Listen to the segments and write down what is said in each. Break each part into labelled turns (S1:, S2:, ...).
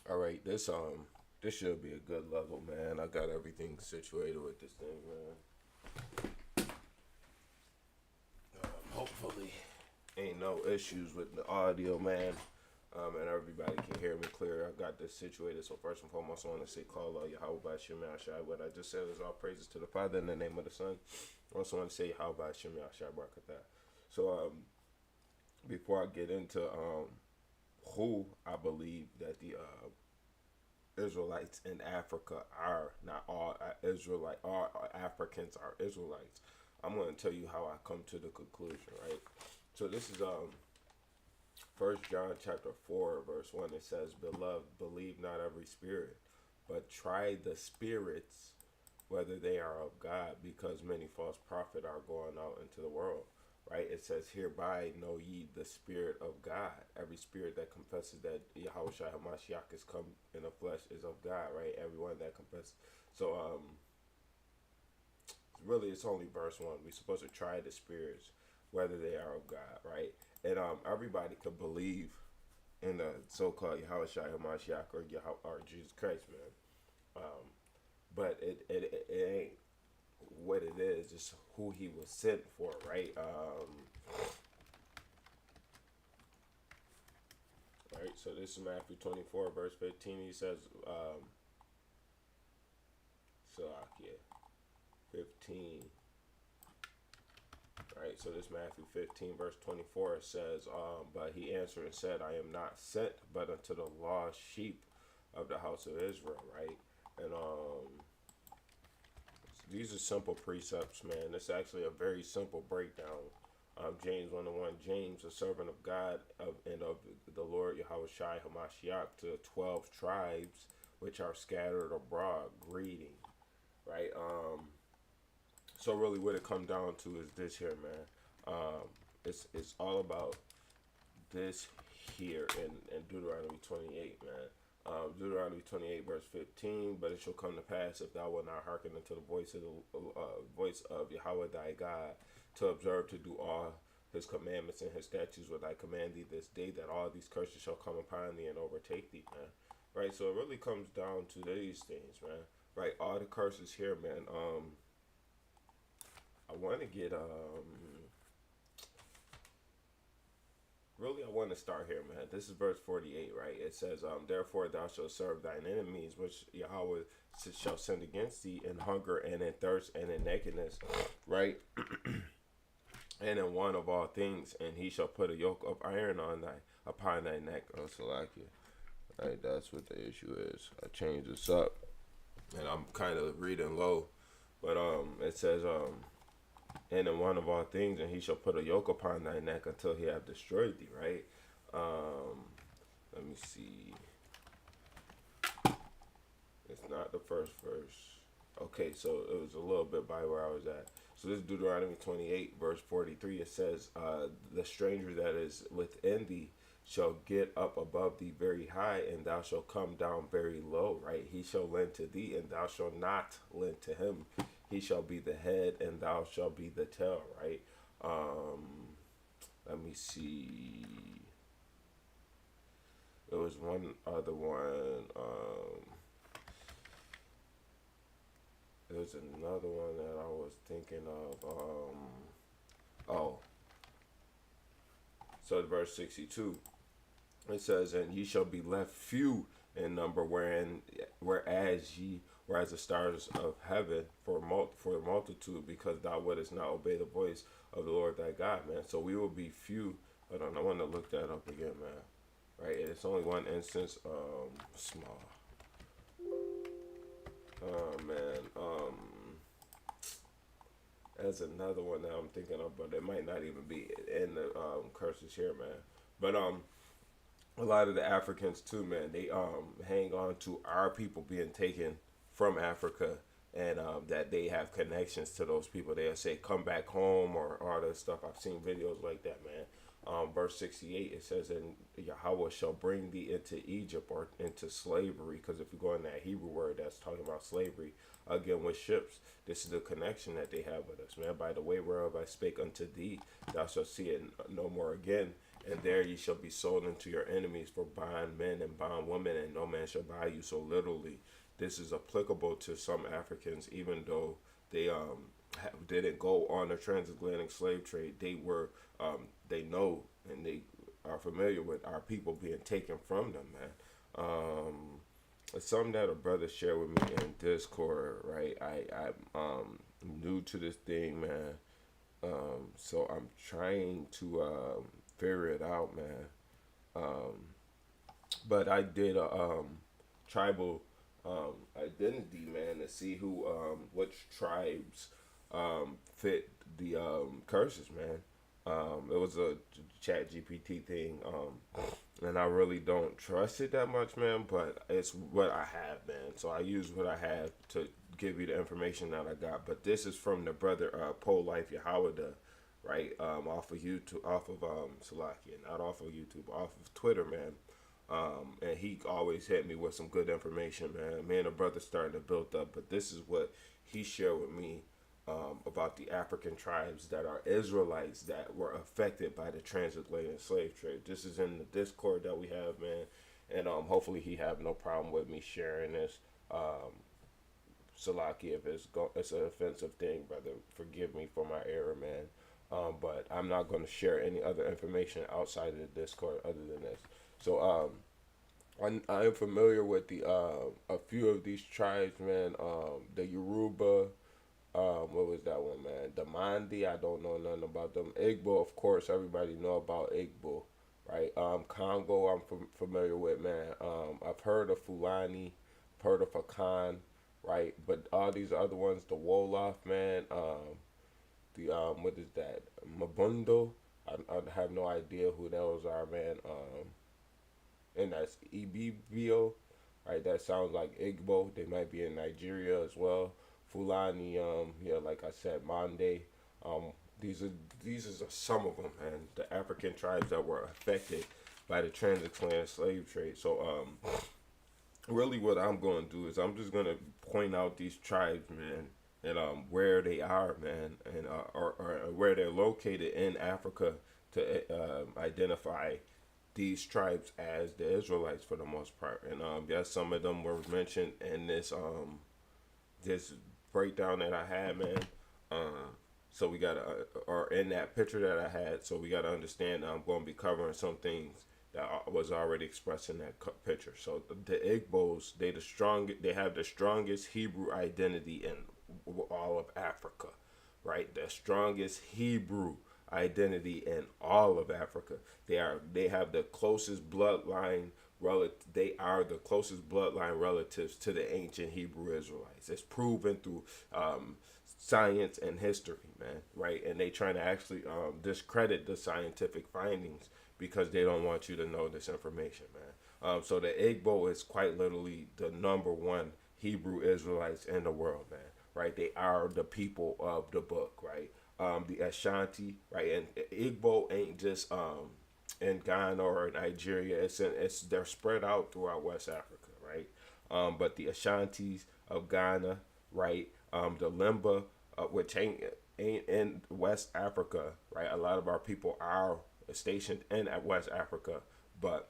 S1: All right, this should be a good level, man. I got everything situated with this thing, man. Hopefully, ain't no issues with the audio, man. And everybody can hear me clear. I got this situated. So first and foremost, I want to say, call out Yahweh by Shem Yahshai. What I just said is all praises to the Father in the name of the Son. I also want to say Yahweh by Shem Yahshai Barakatah. So before I get into who I believe that the Israelites in Africa are, not all Israelite, all Africans are Israelites. I'm going to tell you how I come to the conclusion, right? So this is First John chapter 4 verse 1. It says, "Beloved, believe not every spirit, but try the spirits whether they are of God, because many false prophets are going out into the world." Right? It says, "Hereby know ye the Spirit of God." Every spirit that confesses that Yahweh Shai HaMashiach is come in the flesh is of God, right? Everyone that confesses. So, really, it's only verse 1. We're supposed to try the spirits, whether they are of God, right? And everybody could believe in the so-called Yahweh Shai HaMashiach or Yahweh or Jesus Christ, man. But it ain't what it is. It's who he was sent for, right? Right. So this is Matthew 24, verse 15. He says, yeah, 15. Right. So this Matthew 15, verse 24. It says, but he answered and said, "I am not sent but unto the lost sheep of the house of Israel." Right. And these are simple precepts, man. It's actually a very simple breakdown. James 1:1, James, a servant of God and of the Lord Yahweh Shai HaMashiach, to the 12 tribes which are scattered abroad, greeting. Right? So really what it comes down to is this here, man. It's all about this here in Deuteronomy 28, man. Deuteronomy 28 verse 15, "But it shall come to pass, if thou wilt not hearken unto the voice of Yahweh thy God, to observe to do all his commandments and his statutes which I command thee this day, that all these curses shall come upon thee and overtake thee," man. Right? So it really comes down to these things, man. Right? All the curses here, man. I want to get Really, I want to start here, man. This is verse 48, right? It says, "Therefore thou shalt serve thine enemies, which Yahweh shall send against thee, in hunger and in thirst and in nakedness," right? "And in want of all things, and he shall put a yoke of iron upon thy neck." Oh, Salakia. Right, that's what the issue is. I changed this up, and I'm kind of reading low, but it says "and in one of all things, and he shall put a yoke upon thy neck until he have destroyed thee," right? Let me see. It's not the first verse. Okay, so it was a little bit by where I was at. So this is Deuteronomy 28, verse 43. It says, "The stranger that is within thee shall get up above thee very high, and thou shalt come down very low," right? "He shall lend to thee, and thou shalt not lend to him. He shall be the head, and thou shalt be the tail," right? Let me see. There was one other one. There was another one that I was thinking of. Oh, so verse 62. It says, "And ye shall be left few in number, whereas the stars of heaven for the multitude, because thou wouldest not obey the voice of the Lord thy God," man. So we will be few. Hold on, I want to look that up again, man. Right, it's only one instance. Small. Oh man. There's another one that I'm thinking of, but it might not even be in the curses here, man. But a lot of the Africans too, man, they hang on to our people being taken from Africa, and that they have connections to those people. They'll say, "Come back home," or all that stuff. I've seen videos like that, man. Verse 68, it says, "And Yahweh shall bring thee into Egypt," or into slavery, because if you go in that Hebrew word, that's talking about slavery, again with ships. This is the connection that they have with us, man. "By the way whereof I spake unto thee, thou shalt see it no more again, And there ye shall be sold unto your enemies for bondmen and bondwomen, and no man shall buy you. So literally, this is applicable to some Africans, even though they didn't go on the transatlantic slave trade. They know and they are familiar with our people being taken from them, man. It's something that a brother shared with me in Discord, right? I'm new to this thing, man. So I'm trying to figure it out, man. But I did a tribal identity, man, to see which tribes fit the curses, man. It was a chat GPT thing, and I really don't trust it that much, man, but it's what I have, man. So I use what I have to give you the information that I got. But this is from the brother Pole Life Yahawada, right? Off of YouTube, off of Salakia, not off of YouTube, off of Twitter, man. And he always hit me with some good information, man. Me and the brother starting to build up, but this is what he shared with me about the African tribes that are Israelites that were affected by the transatlantic slave trade. This is in the Discord that we have, man, and hopefully he have no problem with me sharing this. Salaki, if it's an offensive thing, brother, forgive me for my error, man. But I'm not going to share any other information outside of the Discord other than this. So I am familiar with the a few of these tribes, man. The Yoruba. What was that one, man? The Mandi, I don't know nothing about them. Igbo, of course, everybody know about Igbo, right? Congo, I'm familiar with, man. I've heard of Fulani, heard of Akan, right? But all these other ones, the Wolof, man. What is that? Mabundo. I have no idea who those are, man. And that's Ibibio, right? That sounds like Igbo. They might be in Nigeria as well. Fulani, yeah, like I said, Mande. These are some of them, man. The African tribes that were affected by the transatlantic slave trade. So, really, what I'm going to do is I'm just going to point out these tribes, man, and where they are, man, and or where they're located in Africa to identify these tribes as the Israelites for the most part. And yes, some of them were mentioned in this breakdown that I had, man. So we gotta, or in that picture that I had. So we gotta understand that I'm going to be covering some things that was already expressed in that picture. So the Igbos, they have the strongest Hebrew identity in all of Africa, right? The strongest Hebrew identity in all of Africa. They have the closest bloodline they are the closest bloodline relatives to the ancient Hebrew Israelites. It's proven through science and history, man, right? And they trying to actually discredit the scientific findings because they don't want you to know this information, man. So the Igbo is quite literally the number one Hebrew Israelites in the world, man, right? They are the people of the book, right? The Ashanti, right? And Igbo ain't just in Ghana or Nigeria. They're spread out throughout West Africa, right? But the Ashantis of Ghana, right? The Limba, which ain't in West Africa, right? A lot of our people are stationed in West Africa, but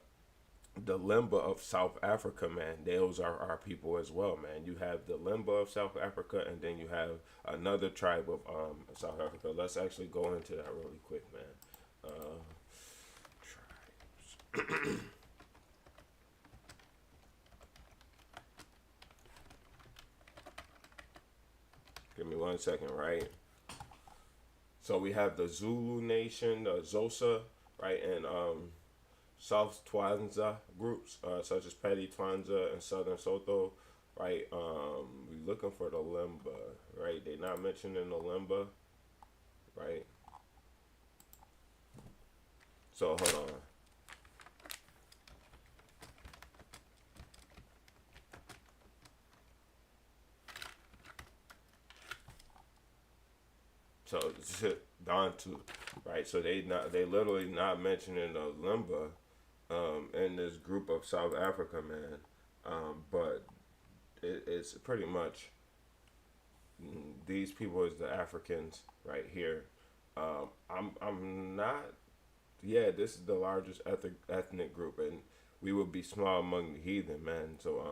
S1: the Limba of South Africa, man, those are our people as well, man. You have the Limba of South Africa, and then you have another tribe of South Africa. Let's actually go into that really quick, man. Tribes. Give me 1 second, right? So we have the Zulu Nation, the Xhosa, right, and South Twanza groups, such as Petty Twanza and Southern Soto, right? We looking for the Limba, right? They not mentioning the Limba, right? So hold on. So Bantu, right? So they literally not mentioning the Limba in this group of South Africa, man. But it's pretty much these people is the Africans right here. I'm not Yeah, this is the largest ethnic group, and we would be small among the heathen, man. So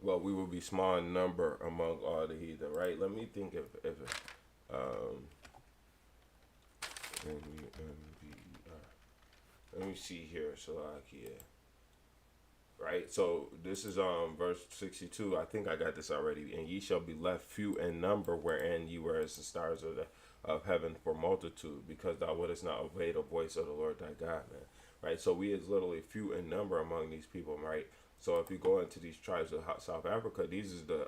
S1: well, we will be small in number among all the heathen, right? Let me think if um, let me see here, Salakia. Right, so this is verse 62. I think I got this already. And ye shall be left few in number, wherein ye were as the stars of heaven for multitude, because thou wouldest not obey the voice of the Lord thy God, man. Right, so we is literally few in number among these people, right? So if you go into these tribes of South Africa, these is the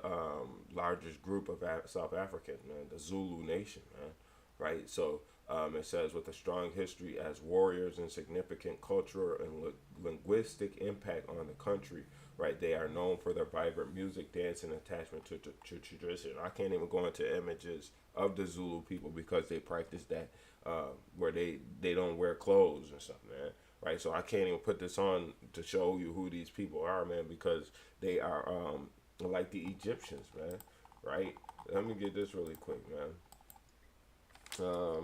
S1: largest group of South Africans, man, the Zulu nation, man. Right, so it says with a strong history as warriors and significant cultural and linguistic impact on the country. Right, they are known for their vibrant music, dance, and attachment to tradition. I can't even go into images of the Zulu people because they practice that, where they don't wear clothes and stuff, man. Right, so I can't even put this on to show you who these people are, man, because they are like the Egyptians, man. Right, let me get this really quick, man.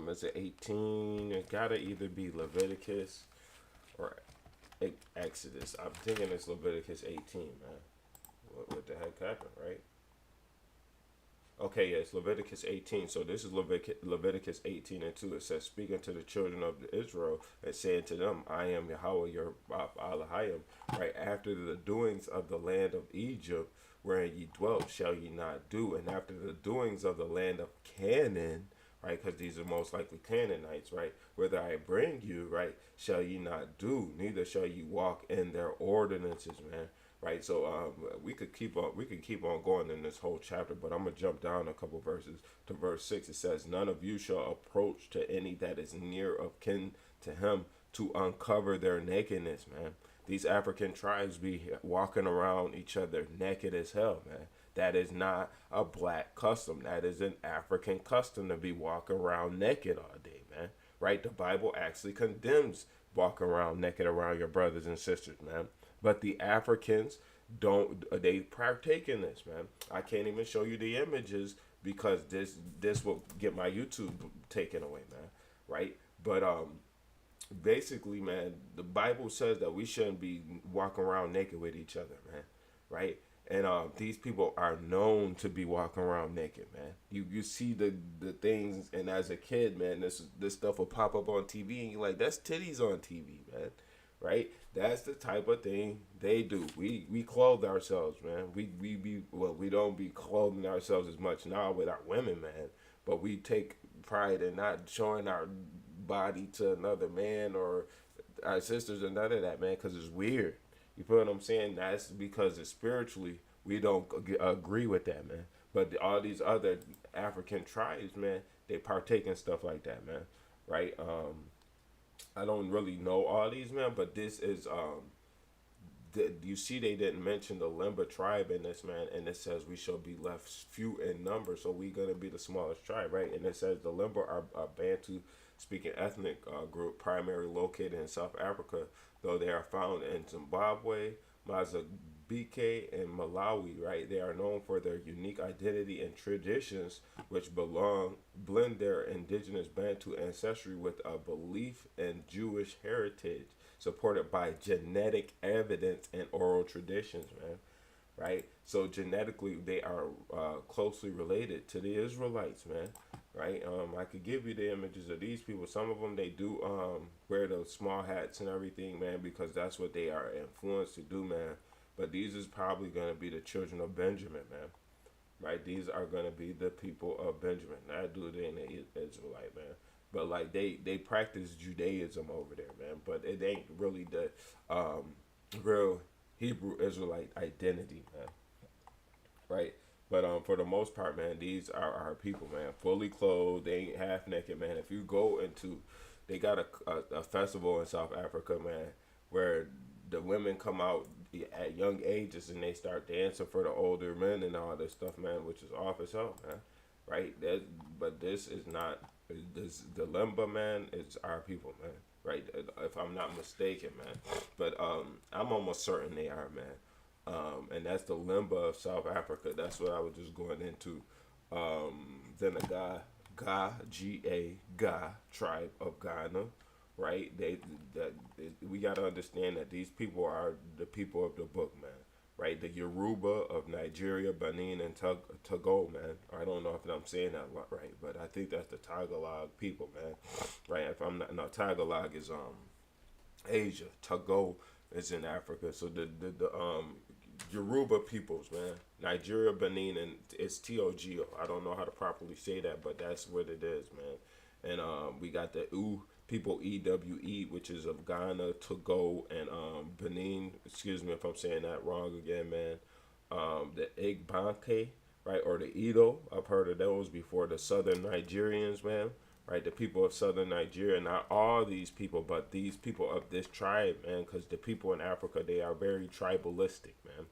S1: Is it 18? It gotta either be Leviticus or Exodus. I'm thinking it's Leviticus 18, man. What the heck happened, right? Okay, yeah, it's Leviticus 18. So this is Leviticus 18 and 2. It says, speaking to the children of Israel and saying to them, I am Yahweh your Elohim. Right, after the doings of the land of Egypt, wherein ye dwelt, shall ye not do. And after the doings of the land of Canaan, right, because these are most likely Canaanites, right, whither I bring you, right, shall ye not do, neither shall ye walk in their ordinances, man. Right, so we could keep on going in this whole chapter, but I'm gonna jump down a couple verses to verse 6. It says, none of you shall approach to any that is near of kin to him to uncover their nakedness, man. These African tribes be walking around each other naked as hell, man. That is not a black custom. That is an African custom to be walking around naked all day, man. Right? The Bible actually condemns walking around naked around your brothers and sisters, man. But the Africans don't, they partake in this, man. I can't even show you the images because this will get my YouTube taken away, man. Right? But basically, man, the Bible says that we shouldn't be walking around naked with each other, man. Right? And these people are known to be walking around naked, man. You see the things, and as a kid, man, this stuff will pop up on TV, and you're like, that's titties on TV, man. Right? That's the type of thing they do. We clothe ourselves, man. We don't be clothing ourselves as much now with our women, man. But we take pride in not showing our body to another man or our sisters or none of that, man, because it's weird. You feel what I'm saying? That's because it's spiritually we don't agree with that, man. But all these other African tribes, man, they partake in stuff like that, man. Right? I don't really know all these, man, but this is you see they didn't mention the Limba tribe in this, man, and it says we shall be left few in number, so we're gonna be the smallest tribe, right? And it says the Limba are a Bantu speaking ethnic group primarily located in South Africa, though they are found in Zimbabwe, Mozambique, and Malawi, right? They are known for their unique identity and traditions, which blend their indigenous Bantu ancestry with a belief in Jewish heritage, supported by genetic evidence and oral traditions, man. Right? So genetically, they are closely related to the Israelites, man. Right? I could give you the images of these people. Some of them, they do wear those small hats and everything, man, because that's what they are influenced to do, man. But these is probably going to be the children of Benjamin, man. Right? These are going to be the people of Benjamin. That dude ain't an Israelite, man. But like they practice Judaism over there, man. But it ain't really the real Hebrew Israelite identity, man. Right? But for the most part, man, these are our people, man. Fully clothed, they ain't half naked, man. If you go into, they got a festival in South Africa, man, where the women come out at young ages and they start dancing for the older men and all this stuff, man, which is off as hell, man. Right? But this is not. The Limba, man, is our people, man. Right? If I'm not mistaken, man. But I'm almost certain they are, man. And that's the Limba of South Africa. That's what I was just going into. Then a guy Ga tribe of Ghana, right? We got to understand that these people are the people of the book, man. Right, the Yoruba of Nigeria, Benin, and Togo, man. I don't know if I'm saying that right, but I think that's the Tagalog people, man. Right, if I'm not, no, Tagalog is Asia. Togo is in Africa. So the Yoruba peoples, man. Nigeria, Benin, and it's Togo. I don't know how to properly say that, but that's what it is, man. And we got the U people EWE, which is of Ghana, Togo, and Benin. Excuse me if I'm saying that wrong again, man. The Igbanke, right, or the Edo. I've heard of those before. The Southern Nigerians, man, right? The people of Southern Nigeria, not all these people, but these people of this tribe, man, because the people in Africa, they are very tribalistic, man.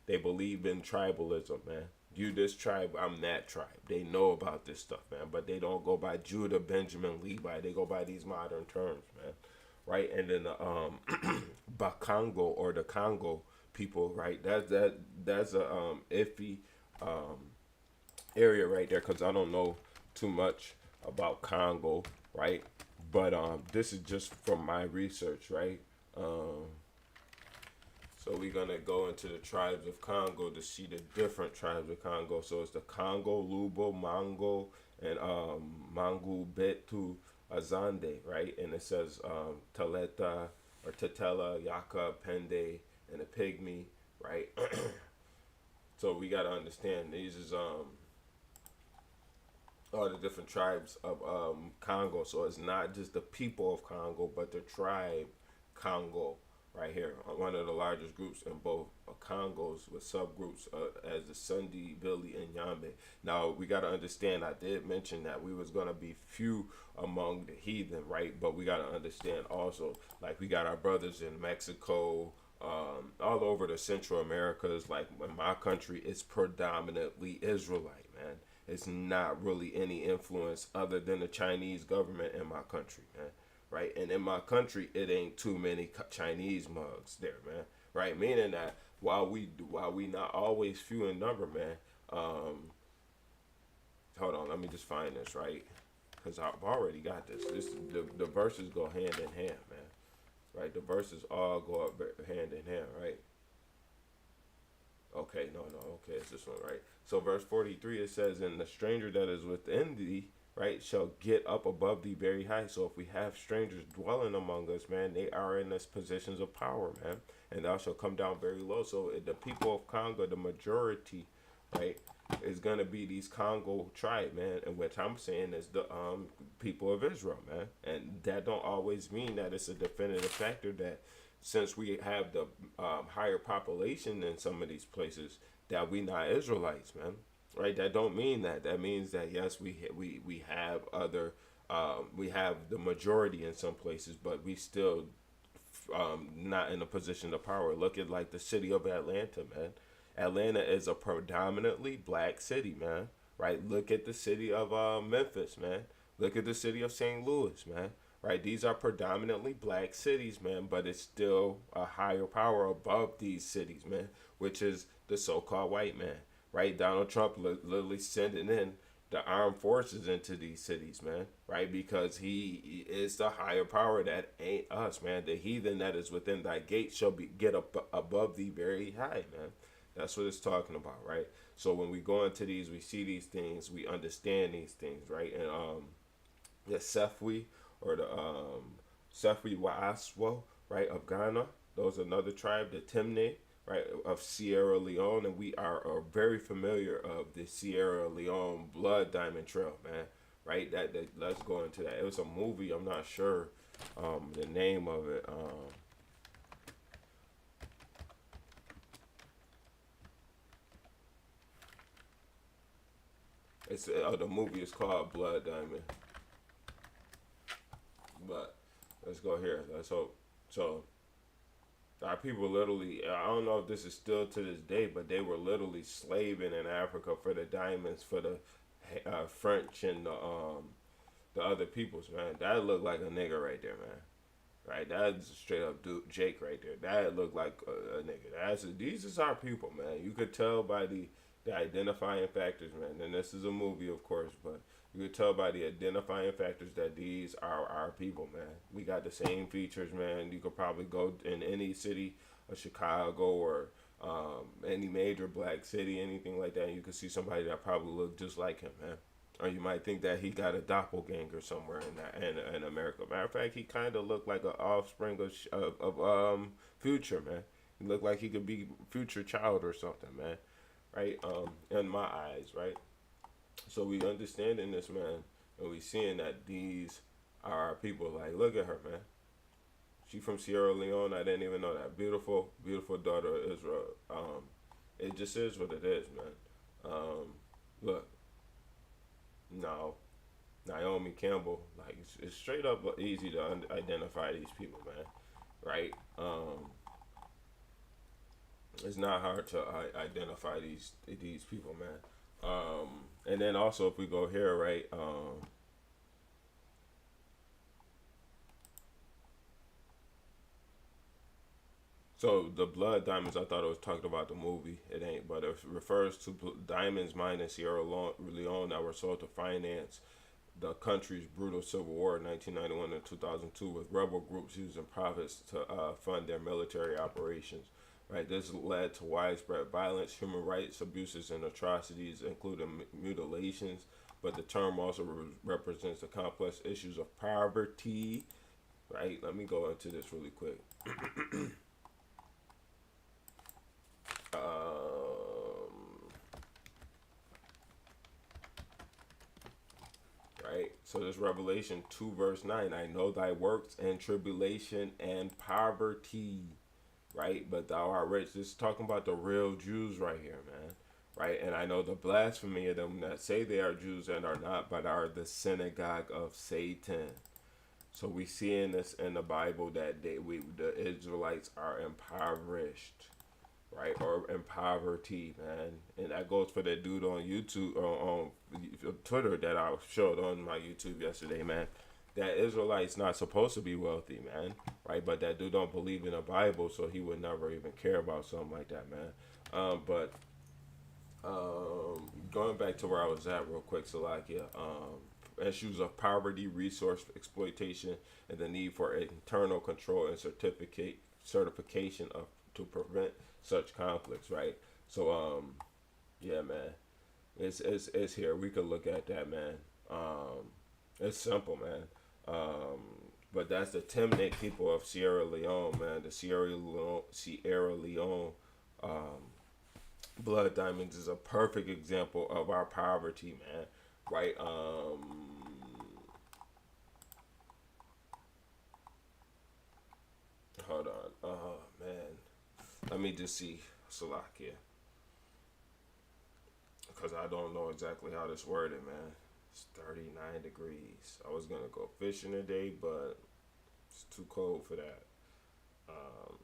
S1: They believe in tribalism, man. You this tribe, I'm that tribe. They know about this stuff, man, but they don't go by Judah, Benjamin, Levi. They go by these modern terms, man, right? And then the Bakongo or the Congo people, right? That's a iffy um, area right there because I don't know too much about Congo, right? But this is just from my research, right? So we're gonna go into the tribes of Congo to see the different tribes of Congo. So it's the Congo, Lubo, Mongo, and Mangu Betu Azande, right? And it says Taleta or Tetela, Yaka, Pende, and a Pygmy, right? So we gotta understand these is all the different tribes of Congo. So it's not just the people of Congo, but the tribe Congo right here. One of the largest groups in both Congos with subgroups as the Sundi, Billy, and Yambe. Now we got to understand. I did mention that we was gonna be few among the heathen, right? But we got to understand also, like we got our brothers in Mexico. All over the Central Americas, like in my country, it's predominantly Israelite, man. It's not really any influence other than the Chinese government in my country, man. Right, and in my country, it ain't too many Chinese mugs there, man. Right, meaning that while we not always few in number, man. Hold on, let me just find this right, because I've already got this. The verses go hand in hand, man. Right, the verses all go up hand in hand, right? Okay, no, okay, it's this one, right? So verse 43, it says, and the stranger that is within thee, right, shall get up above thee very high. So if we have strangers dwelling among us, man, they are in this positions of power, man. And thou shalt come down very low. So the people of Congo, the majority, right, is going to be these Congo tribe, man. And what I'm saying is the people of Israel, man. And that don't always mean that it's a definitive factor that since we have the higher population in some of these places, that we not Israelites, man. Right? That don't mean that. That means that yes, we have other, we have the majority in some places, but we still not in a position of power. Look at like the city of Atlanta, man. Atlanta is a predominantly black city, man. Right? Look at the city of Memphis, man. Look at the city of St. Louis, man. Right? These are predominantly black cities, man, but it's still a higher power above these cities, man, which is the so-called white man. Right? Donald Trump literally sending in the armed forces into these cities, man. Right? Because he is the higher power that ain't us, man. The heathen that is within thy gate shall get up above thee very high, man. That's what it's talking about, right? So when we go into these, we see these things, we understand these things, right? And the Sefwi or the Sefwi Waaswo, right, of Ghana, those are another tribe, the Timne, right, of Sierra Leone, and we are very familiar of the Sierra Leone Blood Diamond Trail, man, right? That let's go into that. It was a movie. I'm not sure the name of it. It's the movie is called Blood Diamond, but let's go here. Let's hope. So our people literally, I don't know if this is still to this day, but they were literally slaving in Africa for the diamonds for the French and the other peoples, man. That looked like a nigga right there, man. Right, that's straight up Duke Jake right there. That looked like a nigga. These is our people, man. You could tell by the identifying factors, man. And this is a movie, of course, but You could tell by the identifying factors that these are our people, man. We got the same features, man. You could probably go in any city, Chicago or any major black city, anything like that, and you could see somebody that probably look just like him, man. Or you might think that he got a doppelganger somewhere in America. Matter of fact, he kind of looked like an offspring of Future, man. He looked like he could be Future child or something, man. Right? In my eyes, right? So we understanding this, man, and we seeing that these are our people. Like, look at her, man. She from Sierra Leone. I didn't even know that. Beautiful, beautiful daughter of Israel. It just is what it is, man. Look, no, Naomi Campbell. Like, it's straight up easy to identify these people, man. Right? It's not hard to identify these people, man. And then also if we go here, right? So the blood diamonds, I thought it was talking about the movie. It ain't, but it refers to diamonds mined in Sierra Leone that were sold to finance the country's brutal civil war in 1991 and 2002, with rebel groups using profits to fund their military operations. Right, this led to widespread violence, human rights abuses, and atrocities, including mutilations. But the term also represents the complex issues of poverty. Right, let me go into this really quick. Right? So this Revelation 2 verse 9, I know thy works and tribulation and poverty, right? But thou art rich. This is talking about the real Jews right here, man. Right? And I know the blasphemy of them that say they are Jews and are not, but are the synagogue of Satan. So we see in this in the Bible that the Israelites are impoverished, right, or in poverty, man. And that goes for that dude on YouTube or on Twitter that I showed on my YouTube yesterday, man. That Israelite's not supposed to be wealthy, man, right? But that dude don't believe in the Bible, so he would never even care about something like that, man. But going back to where I was at real quick, Salakia, issues of poverty, resource exploitation, and the need for internal control and certification of to prevent such conflicts, right? So, yeah, man, it's here. We could look at that, man. It's simple, man. But that's the Timnit people of Sierra Leone, man. The Sierra Leone blood diamonds is a perfect example of our poverty, man. Right? Hold on. Oh man. Let me just see Salakia. Because I don't know exactly how this worded, man. It's 39 degrees. I was going to go fishing today, but it's too cold for that. Um,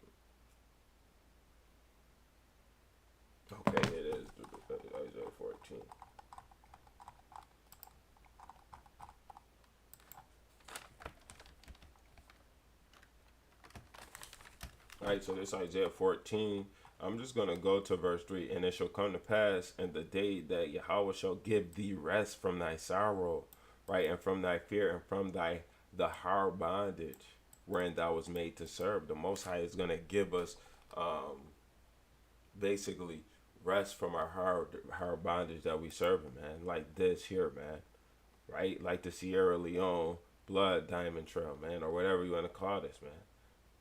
S1: okay, it is Isaiah 14. Alright, so this Isaiah 14. I'm just going to go to verse 3. And it shall come to pass in the day that Yahweh shall give thee rest from thy sorrow, right, and from thy fear, and from the hard bondage wherein thou was made to serve. The Most High is going to give us basically rest from our hard bondage that we serve him, man. Like this here, man. Right? Like the Sierra Leone blood diamond trail, man, or whatever you want to call this, man.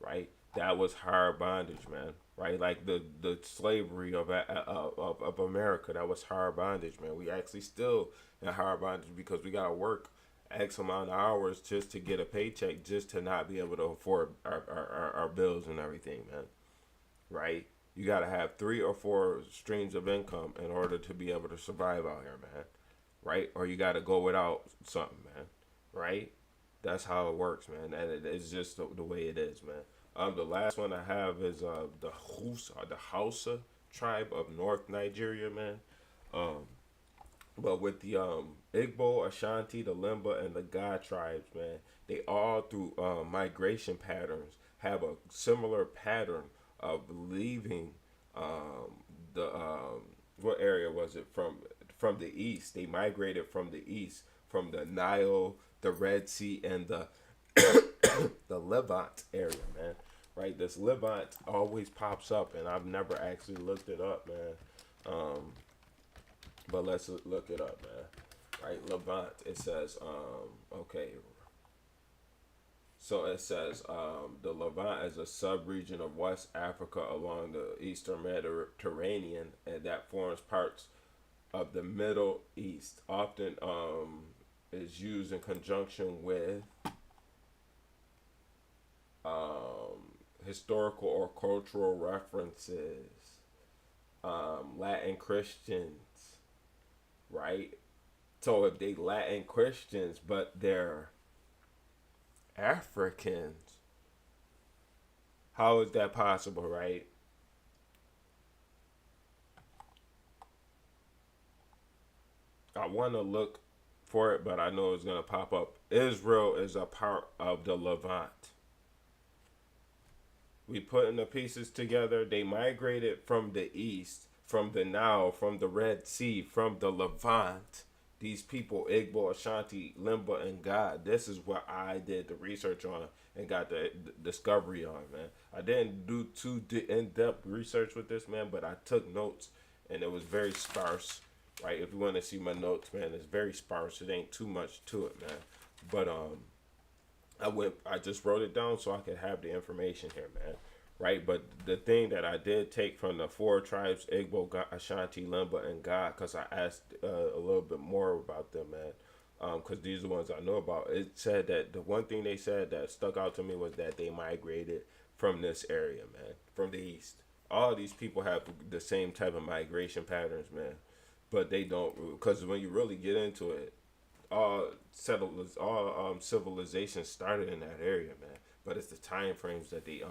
S1: Right? That was hard bondage, man. Right? Like the slavery of America, that was hard bondage, man. We actually still in hard bondage because we gotta work X amount of hours just to get a paycheck, just to not be able to afford our bills and everything, man. Right? You gotta have 3 or 4 streams of income in order to be able to survive out here, man. Right? Or you gotta go without something, man. Right? That's how it works, man. And it's just the way it is, man. The last one I have is the Hausa tribe of North Nigeria, man. Um, but with the Igbo, Ashanti, the Limba, and the Ga tribes, man, they all through migration patterns have a similar pattern of leaving the what area was it from the east? They migrated from the east from the Nile, the Red Sea, and the the Levant area, man. Right, this Levant always pops up, and I've never actually looked it up, man. But let's look it up, man. Right, Levant. It says, okay. So it says the Levant is a sub-region of West Africa along the Eastern Mediterranean, and that forms parts of the Middle East. Often is used in conjunction with historical or cultural references, Latin Christians, right? So if they Latin Christians, but they're Africans, how is that possible, right? I want to look for it, but I know it's going to pop up. Israel is a part of the Levant. We putting the pieces together. They migrated from the east, from the Nile, from the Red Sea, from the Levant. These people, Igbo, Ashanti, Limba, and God. This is what I did the research on and got the discovery on, man. I didn't do too in-depth research with this, man, but I took notes, and it was very sparse, right? If you want to see my notes, man, it's very sparse. It ain't too much to it, man. But I just wrote it down so I could have the information here, man. Right, but the thing that I did take from the four tribes, Igbo, Ashanti, Limba, and God, because I asked a little bit more about them, man, because these are the ones I know about. It said that the one thing they said that stuck out to me was that they migrated from this area, man, from the east. All these people have the same type of migration patterns, man, but they don't, because when you really get into it, all civilizations started in that area, man. But it's the time frames that they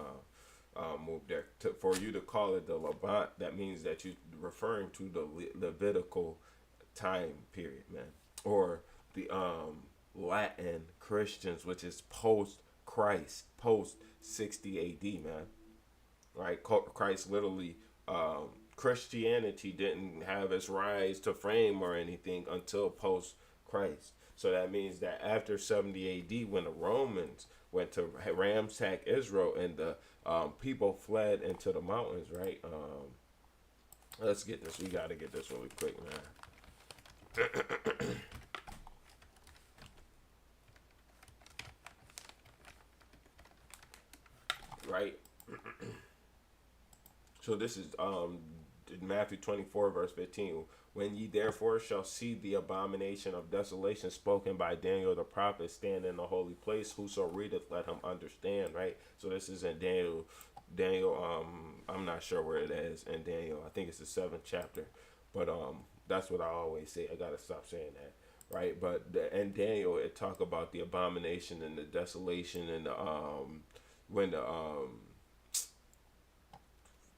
S1: moved there. For you to call it the Levant, that means that you're referring to the Levitical time period, man, or the Latin Christians, which is post Christ, post 60 A.D., man. Right, Christ literally. Christianity didn't have its rise to fame or anything until post Christ. So that means that after 70 A.D., when the Romans went to ransack Israel and the people fled into the mountains, right? Let's get this. We got to get this really quick, man. Right? So this is Matthew 24, verse 15. When ye therefore shall see the abomination of desolation spoken by Daniel the prophet stand in the holy place, whoso readeth, let him understand, right? So this is in Daniel, I'm not sure where it is in Daniel. I think it's the 7th chapter. But that's what I always say. I gotta stop saying that. Right? But in Daniel it talk about the abomination and the desolation and the when the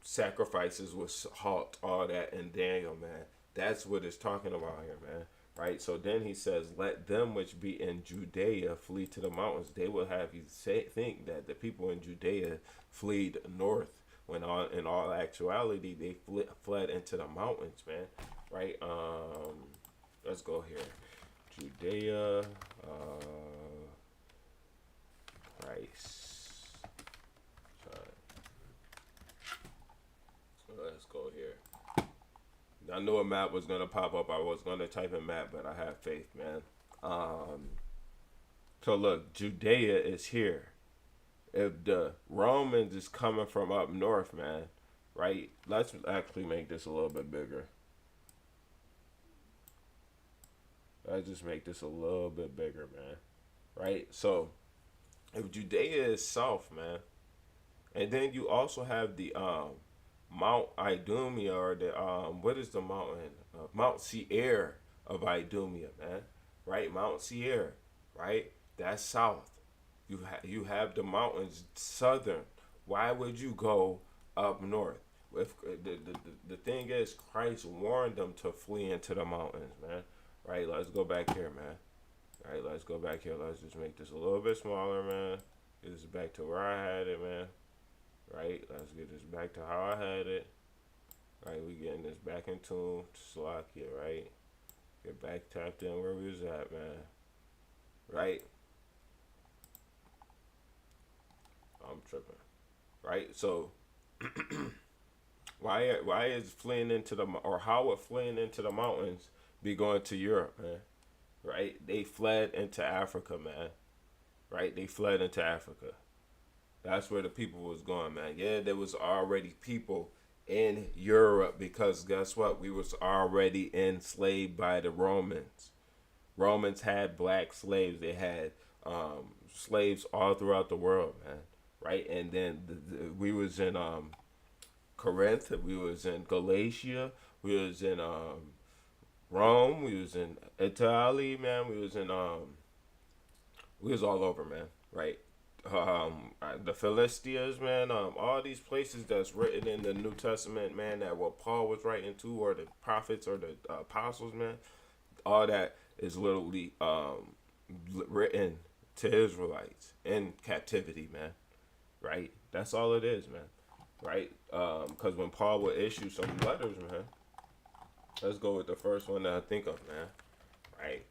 S1: sacrifices was halt, all that in Daniel, man. That's what it's talking about here, man. Right? So then he says, let them which be in Judea flee to the mountains. They will have you think that the people in Judea fled north, when in all actuality they fled into the mountains, man. Right? Let's go here. Judea, Christ. Let's go here. I knew a map was gonna pop up. I was gonna type in map, but I have faith, man. So look, Judea is here. If the Romans is coming from up north, man, right? Let's actually make this a little bit bigger. Let's just make this a little bit bigger, man. Right? So if Judea is south, man, and then you also have the Mount Idumea, or the what is the mountain? Mount Seir of Idumea, man. Right, Mount Seir, right? That's south. You have the mountains southern. Why would you go up north? If the thing is, Christ warned them to flee into the mountains, man. Right, let's go back here, man. All right, let's go back here. Let's just make this a little bit smaller, man. Get this back to where I had it, man. Right, let's get this back to how I had it. Right, we getting this back in tune. Slovakia, right? Get back tapped in where we was at, man. right? I'm tripping, right? So why is fleeing into the or how would fleeing into the mountains be going to Europe, man? Right? They fled into Africa, man. Right? They fled into Africa. That's where the people was going, man. Yeah, there was already people in Europe because guess what? We was already enslaved by the Romans. Romans had black slaves. They had slaves all throughout the world, man. Right? And then we was in Corinth. We was in Galatia. We was in Rome. We was in Italy, man. We was all over, man. Right? The Philistines, man. All these places that's written in the New Testament, man. That what Paul was writing to, or the prophets, or the apostles, man. All that is literally written to Israelites in captivity, man. Right? That's all it is, man. Right? Because when Paul would issue some letters, man. Let's go with the first one that I think of, man. Right?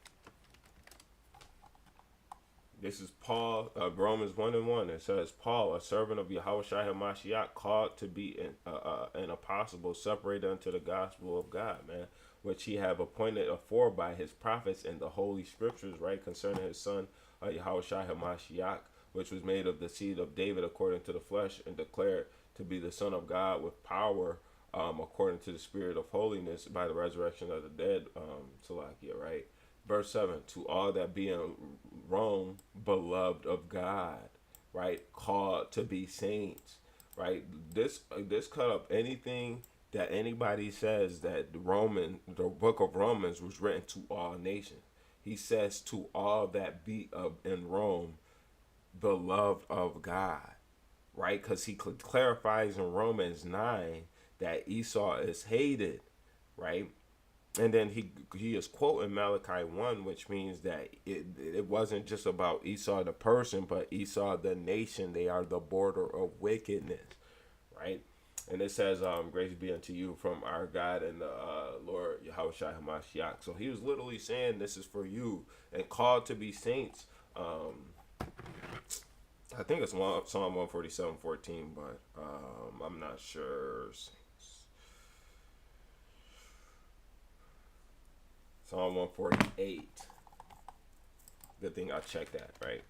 S1: This is Paul, Romans 1:1. It says, Paul, a servant of Yahushua HaMashiach, called to be an apostle, separated unto the gospel of God, man, which he have appointed afore by his prophets in the holy scriptures, right, concerning his son, Yahushua HaMashiach, which was made of the seed of David according to the flesh, and declared to be the Son of God with power, according to the Spirit of holiness, by the resurrection of the dead, Salakia, right? Verse 7, to all that be in Rome, beloved of God, right? Called to be saints, right? This cut up anything that anybody says that the book of Romans was written to all nations. He says to all that be of in Rome, beloved of God, right? Because he clarifies in Romans 9 that Esau is hated, right? And then he is quoting Malachi 1, which means that it wasn't just about Esau the person, but Esau the nation. They are the border of wickedness, right? And it says, grace be unto you from our God and the Lord Yahushua HaMashiach. So he was literally saying this is for you and called to be saints. I think it's Psalm 147:14, but I'm not sure. Psalm 148. Good thing I checked that, right?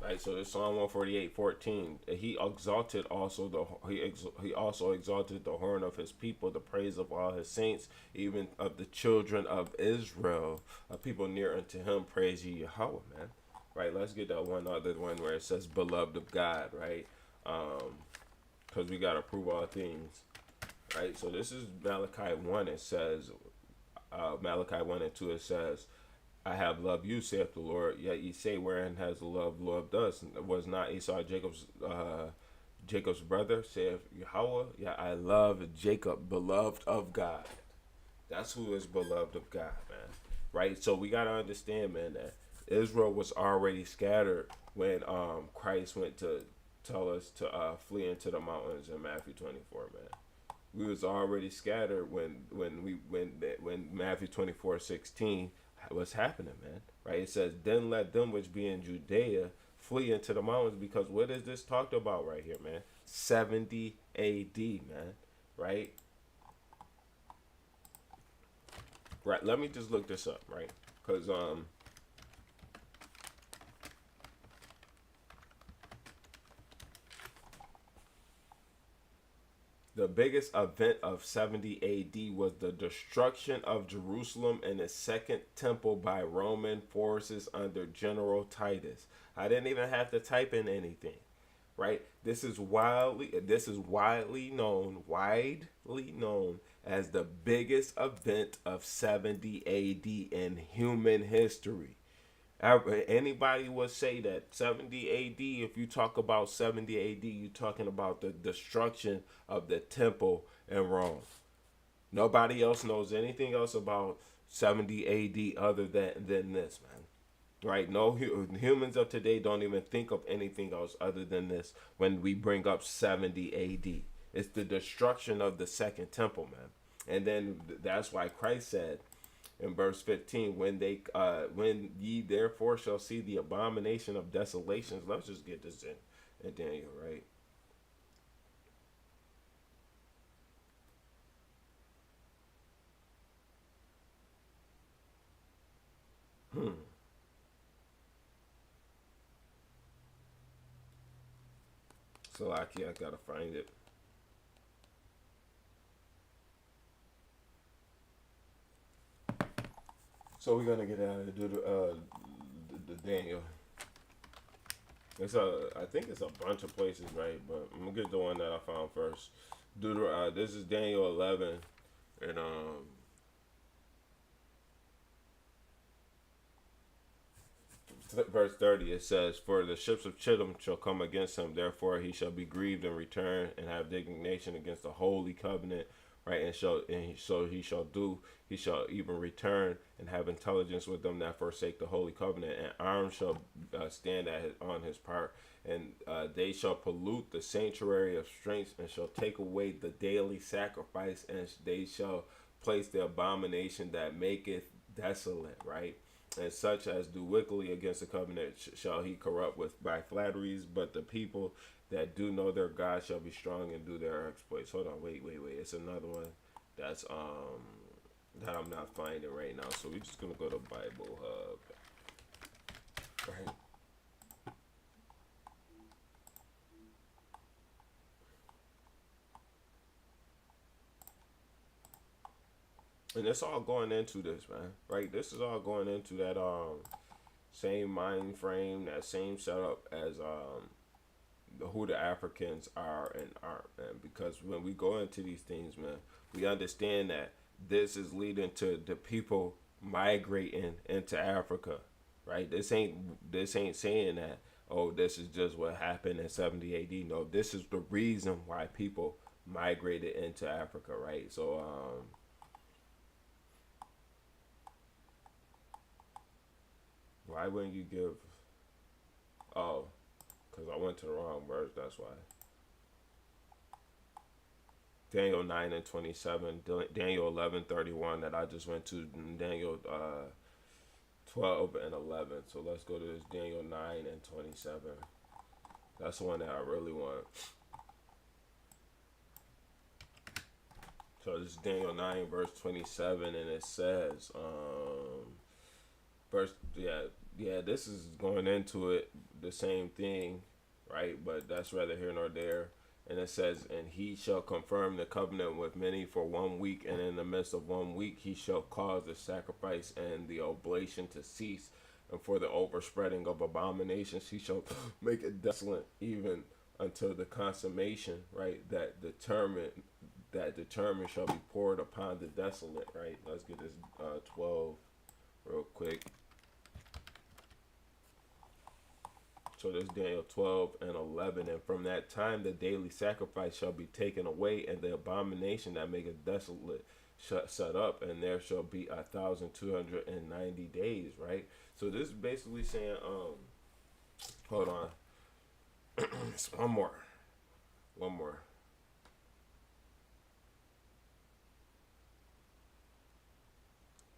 S1: Right, so it's Psalm 148:14. He exalted also he also exalted the horn of his people, the praise of all his saints, even of the children of Israel. People near unto him, praise ye Yahweh, man. Right, let's get that one other one where it says beloved of God, right? Because we gotta prove all things. Right, so this is Malachi 1. It says, Malachi 1:2, it says, I have loved you, saith the Lord, yet ye say, wherein has the love loved us? Was not Esau Jacob's brother, saith Yahweh? Yeah, I love Jacob, beloved of God. That's who is beloved of God, man. Right, so we got to understand, man, that Israel was already scattered when Christ went to tell us to flee into the mountains in Matthew 24, man. We was already scattered when Matthew 24:16 was happening, man. Right? It says, then let them which be in Judea flee into the mountains, because what is this talked about right here, man? 70 AD, man. Right? Right. Let me just look this up, right? Because the biggest event of 70 AD was the destruction of Jerusalem and the second temple by Roman forces under General Titus. I didn't even have to type in anything, right? This is widely known as the biggest event of 70 AD in human history. Anybody would say that 70 AD, if you talk about 70 AD, you're talking about the destruction of the temple in Rome. Nobody else knows anything else about 70 AD other than this, man. Right? No humans of today don't even think of anything else other than this when we bring up 70 AD. It's the destruction of the second temple, man. And then that's why Christ said in verse 15, when ye therefore shall see the abomination of desolations. Let's just get this in Daniel, right? So I gotta find it. So we're gonna get out of the Daniel. I think it's a bunch of places, right? But I'm gonna get the one that I found first. This is Daniel 11, and verse 30, it says, "For the ships of Chittim shall come against him, therefore he shall be grieved and return and have indignation against the holy covenant, right? So he shall even return and have intelligence with them that forsake the holy covenant, and arms shall stand on his part, and they shall pollute the sanctuary of strength, and shall take away the daily sacrifice, and they shall place the abomination that maketh desolate," right? "And such as do wickedly against the covenant shall he corrupt with by flatteries, but the people that do know their God shall be strong and do their exploits." Hold on, wait. It's another one that's that I'm not finding right now. So we're just gonna go to Bible Hub. Right. And it's all going into this, man. Right? This is all going into that same mind frame, that same setup as who the Africans are and aren't, man. Because when we go into these things, man, we understand that this is leading to the people migrating into Africa, right? This ain't saying that, oh, this is just what happened in 70 AD. No, this is the reason why people migrated into Africa, right? So why wouldn't you give? Oh, because I went to the wrong verse. That's why. Daniel 9:27, Daniel 11:31 that I just went to, Daniel 12:11. So let's go to this Daniel 9:27. That's the one that I really want. So this is Daniel 9 verse 27, and it says, verse this is going into it the same thing, right? But that's rather here nor there. And it says, "And he shall confirm the covenant with many for 1 week, and in the midst of 1 week he shall cause the sacrifice and the oblation to cease, and for the overspreading of abominations he shall make it desolate, even until the consummation," right? That determined shall be poured upon the desolate, right? Let's get this 12 real quick. So there's Daniel 12:11. "And from that time the daily sacrifice shall be taken away, and the abomination that maketh desolate shut up, and there shall be 1,290 days," right? So this is basically saying, hold on. It's one more. One more.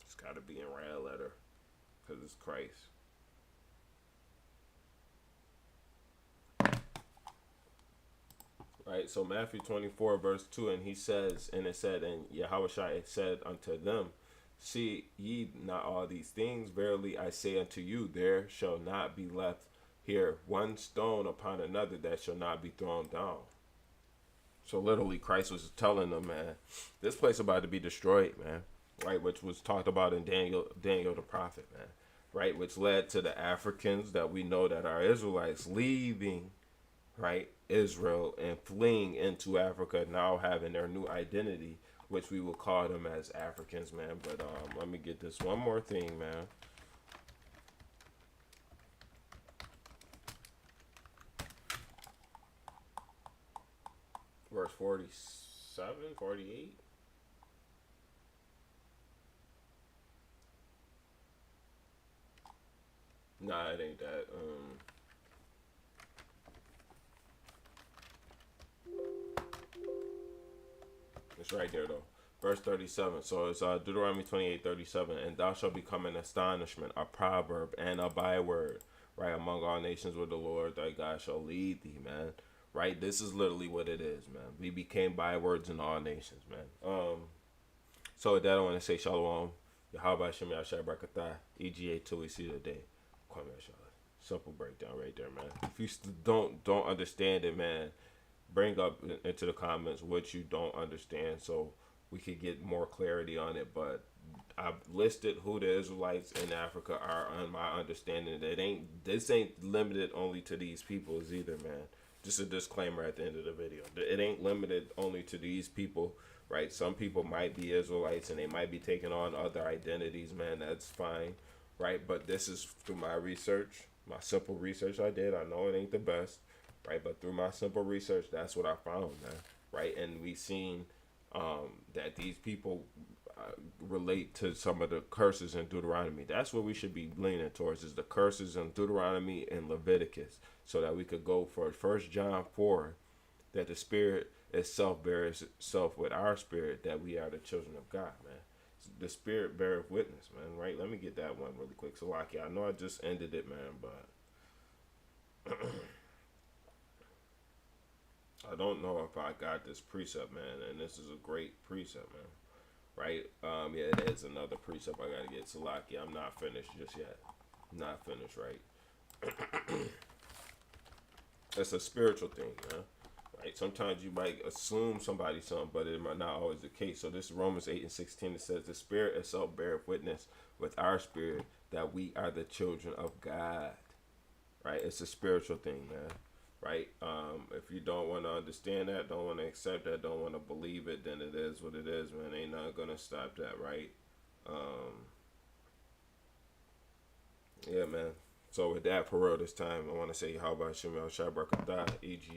S1: It's gotta be in red letter, because it's Christ. Right, so Matthew 24 verse 2, and he says, and it said, and Yahushua said unto them, "See ye not all these things? Verily I say unto you, there shall not be left here one stone upon another that shall not be thrown down." So literally Christ was telling them, man, this place about to be destroyed, man. Right, which was talked about in Daniel the prophet, man. Right, which led to the Africans that we know that are Israelites leaving, right, Israel and fleeing into Africa, now having their new identity, which we will call them as Africans, man. But let me get this one more thing, man. Verse 47, 48. Nah, it ain't that. It's right there though. Verse 37. So it's Deuteronomy 28:37. And thou shalt become an astonishment, a proverb, and a byword, right, among all nations where the Lord thy God shall lead thee, man. Right? This is literally what it is, man. We became bywords in all nations, man. So with that, I want to say shalom. Yahweh Shem Yashai Barakatah. EGA till we see the day. Kwame Yashai. Simple breakdown right there, man. If you don't understand it, man, bring up into the comments what you don't understand so we could get more clarity on it. But I've listed who the Israelites in Africa are on my understanding. This ain't limited only to these peoples either, man. Just a disclaimer at the end of the video. It ain't limited only to these people, right? Some people might be Israelites and they might be taking on other identities, man. That's fine, right? But this is through my research, my simple research I did. I know it ain't the best, right? But through my simple research, that's what I found, man, right? And we seen that these people relate to some of the curses in Deuteronomy. That's what we should be leaning towards, is the curses in Deuteronomy and Leviticus, so that we could go for 1 John 4, that the Spirit itself bears itself with our spirit that we are the children of God, man. The Spirit beareth witness, man, right? Let me get that one really quick. So, like, I know I just ended it, man, but I don't know if I got this precept, man, and this is a great precept, man. Right? Yeah, it is another precept I gotta get. Salaki, I'm not finished just yet. Not finished, right? It's a spiritual thing, man. Right? Sometimes you might assume somebody's something, but it might not always the case. So this is Romans 8:16. It says, the Spirit itself beareth witness with our spirit that we are the children of God. Right? It's a spiritual thing, man. Right? If you don't want to understand that, don't want to accept that, don't want to believe it, then it is what it is, man. Ain't not gonna stop that, right? Yeah, man. So with that, for real this time, I want to say, how about Shemel Shabrakatah, EGA.